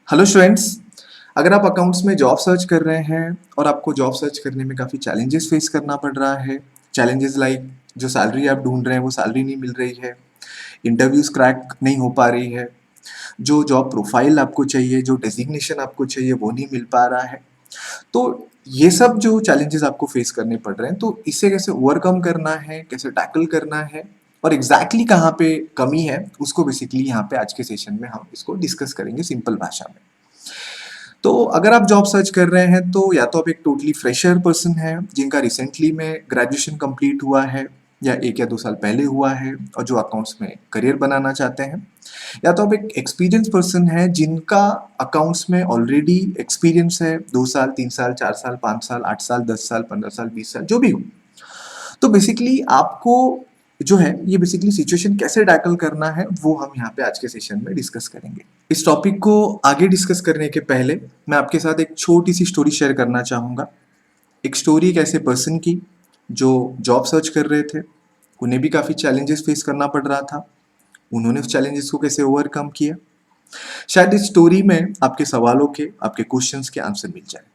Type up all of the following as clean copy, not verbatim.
Hello students. अगर आप accounts में जॉब सर्च कर रहे हैं और आपको जॉब सर्च करने में काफ़ी चैलेंजेस फेस करना पड़ रहा है, चैलेंजेस लाइक जो सैलरी आप ढूंढ रहे हैं वो सैलरी नहीं मिल रही है, इंटरव्यूज क्रैक नहीं हो पा रही है, जो जॉब प्रोफाइल आपको चाहिए, जो डेजिग्नेशन आपको चाहिए वो नहीं मिल पा रहा है। तो ये सब जो चैलेंजेस आपको फेस करने पड़ रहे हैं, तो इसे कैसे ओवरकम करना है, कैसे टैकल करना है और एग्जैक्टली कहाँ पे कमी है, उसको बेसिकली यहाँ पे आज के सेशन में हम इसको डिस्कस करेंगे सिंपल भाषा में। तो अगर आप जॉब सर्च कर रहे हैं तो या तो आप एक टोटली फ्रेशर पर्सन है जिनका रिसेंटली में ग्रेजुएशन कंप्लीट हुआ है या 1 या 2 साल पहले हुआ है और जो अकाउंट्स में करियर बनाना चाहते हैं, या तो आप एक एक्सपीरियंस पर्सन है जिनका अकाउंट्स में ऑलरेडी एक्सपीरियंस है 2 साल 3 साल 4 साल 5 साल 8 साल 10 साल 15 साल 20 साल जो भी हो। तो बेसिकली आपको जो है ये बेसिकली सिचुएशन कैसे टैकल करना है वो हम यहाँ पे आज के सेशन में डिस्कस करेंगे। इस टॉपिक को आगे डिस्कस करने के पहले मैं आपके साथ एक छोटी सी स्टोरी शेयर करना चाहूँगा। एक स्टोरी एक ऐसे पर्सन की जो जॉब सर्च कर रहे थे, उन्हें भी काफ़ी चैलेंजेस फेस करना पड़ रहा था, उन्होंने उस चैलेंजेस को कैसे ओवरकम किया। शायद इस स्टोरी में आपके सवालों के, आपके क्वेश्चंस के आंसर मिल जाए।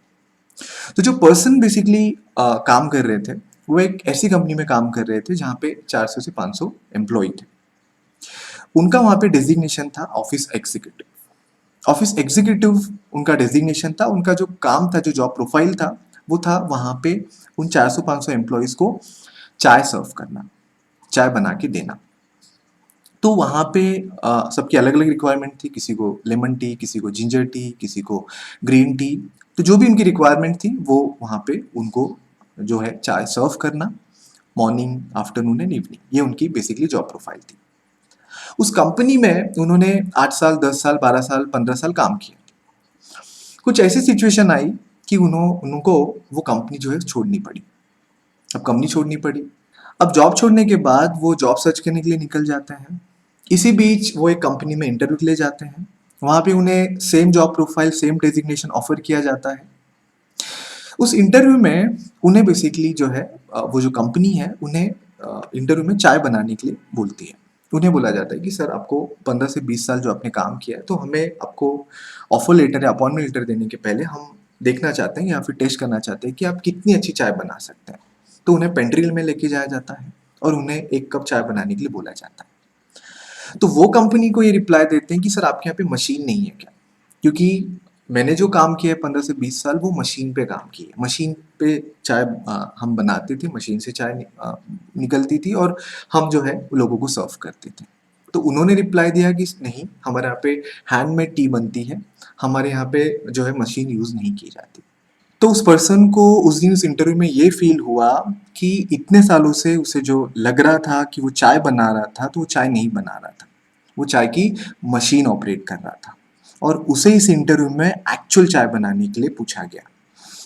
तो जो पर्सन बेसिकली काम कर रहे थे वो एक ऐसी कंपनी में काम कर रहे थे जहाँ पे 400 से 500 एम्प्लॉय थे। उनका वहाँ पे डेजिग्नेशन था ऑफिस एग्जीक्यूटिव। ऑफिस एग्जीक्यूटिव उनका डेजिग्नेशन था, उनका जो काम था, जो जॉब प्रोफाइल था वो था वहाँ पे उन 400-500 एम्प्लॉयज़ को चाय सर्व करना, चाय बना के देना। तो वहाँ पे सबकी अलग अलग रिक्वायरमेंट थी, किसी को लेमन टी, किसी को जिंजर टी, किसी को ग्रीन टी। तो जो भी उनकी रिक्वायरमेंट थी वो वहाँ पे उनको जो है चाय सर्व करना, मॉर्निंग आफ्टरनून एंड इवनिंग, ये उनकी बेसिकली जॉब प्रोफाइल थी। उस कंपनी में उन्होंने 8 साल 10 साल 12 साल 15 साल काम किया। कुछ ऐसी सिचुएशन आई कि उनको वो कंपनी जो है छोड़नी पड़ी। अब कंपनी छोड़नी पड़ी। अब जॉब छोड़ने के बाद वो जॉब सर्च करने के लिए निकल जाते हैं। इसी बीच वो एक कंपनी में इंटरव्यू के लिए जाते हैं। वहाँ पे उन्हें same job profile, same designation offer किया जाता है। उस इंटरव्यू में उन्हें बेसिकली जो है वो जो कंपनी है उन्हें इंटरव्यू में चाय बनाने के लिए बोलती है। उन्हें बोला जाता है कि सर आपको 15 से 20 साल जो आपने काम किया है तो हमें आपको ऑफर लेटर या अपॉइंटमेंट लेटर देने के पहले हम देखना चाहते हैं या फिर टेस्ट करना चाहते हैं कि आप कितनी अच्छी चाय बना सकते हैं। तो उन्हें पेंट्रील में लेके जाया जाता है और उन्हें 1 कप चाय बनाने के लिए बोला जाता है। तो वो कंपनी को ये रिप्लाई देते हैं कि सर आपके यहाँ पे मशीन नहीं है क्या? क्योंकि मैंने जो काम किया है 15 से 20 साल वो मशीन पे काम किया है। मशीन पे चाय हम बनाते थे, मशीन से चाय निकलती थी और हम जो है लोगों को सर्व करते थे। तो उन्होंने रिप्लाई दिया कि नहीं, हमारे यहाँ पे हैंडमेड टी बनती है, हमारे यहाँ पे जो है मशीन यूज़ नहीं की जाती। तो उस पर्सन को उस दिन उस इंटरव्यू में ये फील हुआ कि इतने सालों से उसे जो लग रहा था कि वो चाय बना रहा था, तो वो चाय नहीं बना रहा था, वो चाय की मशीन ऑपरेट कर रहा था और उसे इस इंटरव्यू में एक्चुअल चाय बनाने के लिए पूछा गया।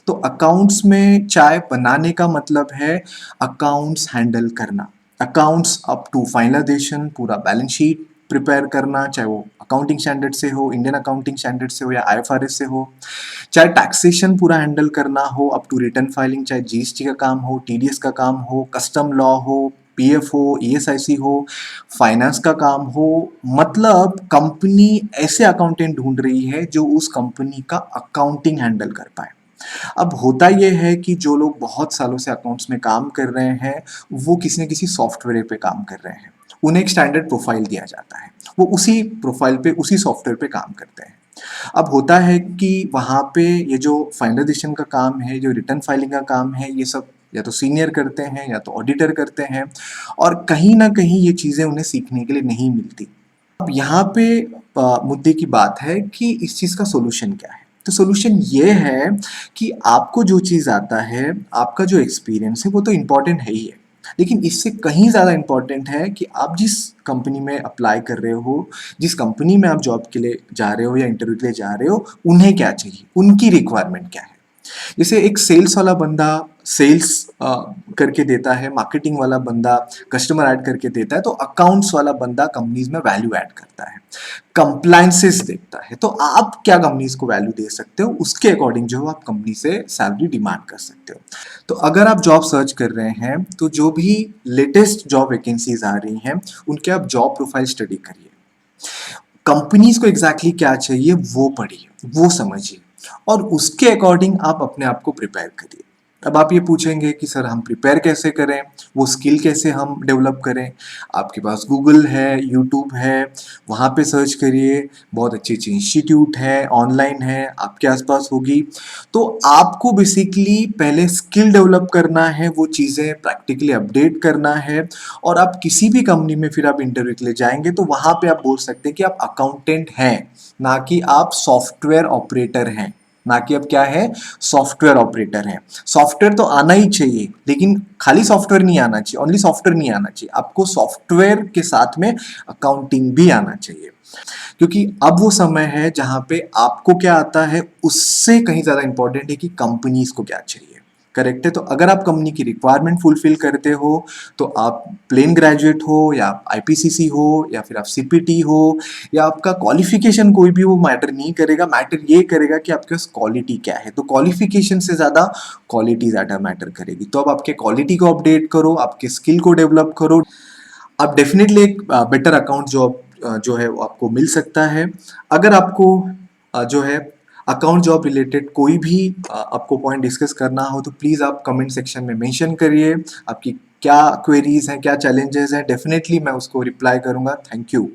तो अकाउंट्स में चाय बनाने का मतलब है अकाउंट्स हैंडल करना, अकाउंट्स अप टू फाइनलाइजेशन, पूरा बैलेंस शीट प्रिपेयर करना, चाहे वो अकाउंटिंग स्टैंडर्ड से हो, इंडियन अकाउंटिंग स्टैंडर्ड से हो या आईएफआरएस से हो, चाहे टैक्सेशन पूरा हैंडल करना हो अप टू रिटर्न फाइलिंग, चाहे जीएसटी का काम हो, टीडीएस का काम हो, कस्टम लॉ हो, पीएफ हो, ईएसआईसी हो, फाइनेंस का काम हो। मतलब कंपनी ऐसे अकाउंटेंट ढूंढ रही है जो उस कंपनी का अकाउंटिंग हैंडल कर पाए। अब होता यह है कि जो लोग बहुत सालों से अकाउंट्स में काम कर रहे हैं वो किसी न किसी सॉफ्टवेयर पे काम कर रहे हैं, उन्हें एक स्टैंडर्ड प्रोफाइल दिया जाता है, वो उसी प्रोफाइल पे उसी सॉफ्टवेयर पे काम करते हैं। अब होता है कि वहाँ पे ये जो फाइनलाइजेशन का काम है, जो रिटर्न फाइलिंग का काम है, ये सब या तो सीनियर करते हैं या तो ऑडिटर करते हैं और कहीं ना कहीं ये चीज़ें उन्हें सीखने के लिए नहीं मिलती। अब यहाँ पे मुद्दे की बात है कि इस चीज़ का सोल्यूशन क्या है। तो सोल्यूशन ये है कि आपको जो चीज़ आता है, आपका जो एक्सपीरियंस है वो तो इम्पॉर्टेंट है ही है, लेकिन इससे कहीं ज़्यादा इम्पॉर्टेंट है कि आप जिस कंपनी में अप्लाई कर रहे हो, जिस कंपनी में आप जॉब के लिए जा रहे हो या इंटरव्यू के लिए जा रहे हो, उन्हें क्या चाहिए, उनकी रिक्वायरमेंट क्या है। जैसे एक सेल्स वाला बंदा सेल्स करके देता है, मार्केटिंग वाला बंदा कस्टमर ऐड करके देता है, तो अकाउंट्स वाला बंदा कंपनीज में वैल्यू ऐड करता है, कंप्लायंसेस देखता है। तो आप क्या कंपनीज को वैल्यू दे सकते हो, उसके अकॉर्डिंग जो आप कंपनी से सैलरी डिमांड कर सकते हो। तो अगर आप जॉब सर्च कर रहे हैं तो जो भी लेटेस्ट जॉब वैकेंसीज आ रही हैं उनके आप जॉब प्रोफाइल स्टडी करिए। कंपनीज को एग्जैक्टली क्या चाहिए वो पढ़िए, वो समझिए और उसके अकॉर्डिंग आप अपने आप को प्रिपेयर करिए। अब आप ये पूछेंगे कि सर हम प्रिपेयर कैसे करें, वो स्किल कैसे हम डेवलप करें। आपके पास गूगल है, यूट्यूब है, वहाँ पे सर्च करिए, बहुत अच्छी अच्छी इंस्टीट्यूट है, ऑनलाइन है, आपके आसपास होगी। तो आपको बेसिकली पहले स्किल डेवलप करना है, वो चीज़ें प्रैक्टिकली अपडेट करना है और आप किसी भी कंपनी में फिर आप इंटरव्यू के लिए जाएंगे तो वहाँ पे आप बोल सकते हैं कि आप अकाउंटेंट हैं, ना कि आप सॉफ्टवेयर ऑपरेटर हैं। ना कि अब क्या है, सॉफ्टवेयर ऑपरेटर है। सॉफ्टवेयर तो आना ही चाहिए, लेकिन खाली सॉफ्टवेयर नहीं आना चाहिए, ओनली सॉफ्टवेयर नहीं आना चाहिए, आपको सॉफ्टवेयर के साथ में अकाउंटिंग भी आना चाहिए। क्योंकि अब वो समय है जहां पे आपको क्या आता है उससे कहीं ज्यादा इंपॉर्टेंट है कि कंपनीज को क्या चाहिए। करेक्ट है। तो अगर आप कंपनी की रिक्वायरमेंट फुलफिल करते हो तो आप प्लेन ग्रेजुएट हो या आप आईपीसीसी हो या फिर आप सीपीटी हो या आपका क्वालिफिकेशन कोई भी, वो मैटर नहीं करेगा। मैटर ये करेगा कि आपके पास क्वालिटी क्या है। तो क्वालिफिकेशन से ज्यादा क्वालिटी ज्यादा मैटर करेगी। तो अब आपके क्वालिटी को अपडेट करो, आपके स्किल को डेवलप करो, आप डेफिनेटली एक बेटर अकाउंट जॉब जो है वो आपको मिल सकता है। अगर आपको जो है अकाउंट जॉब रिलेटेड कोई भी आपको पॉइंट डिस्कस करना हो तो प्लीज़ आप कमेंट सेक्शन में मेंशन करिए। आपकी क्या क्वेरीज हैं, क्या चैलेंजेस हैं, डेफिनेटली मैं उसको रिप्लाई करूंगा। Thank you.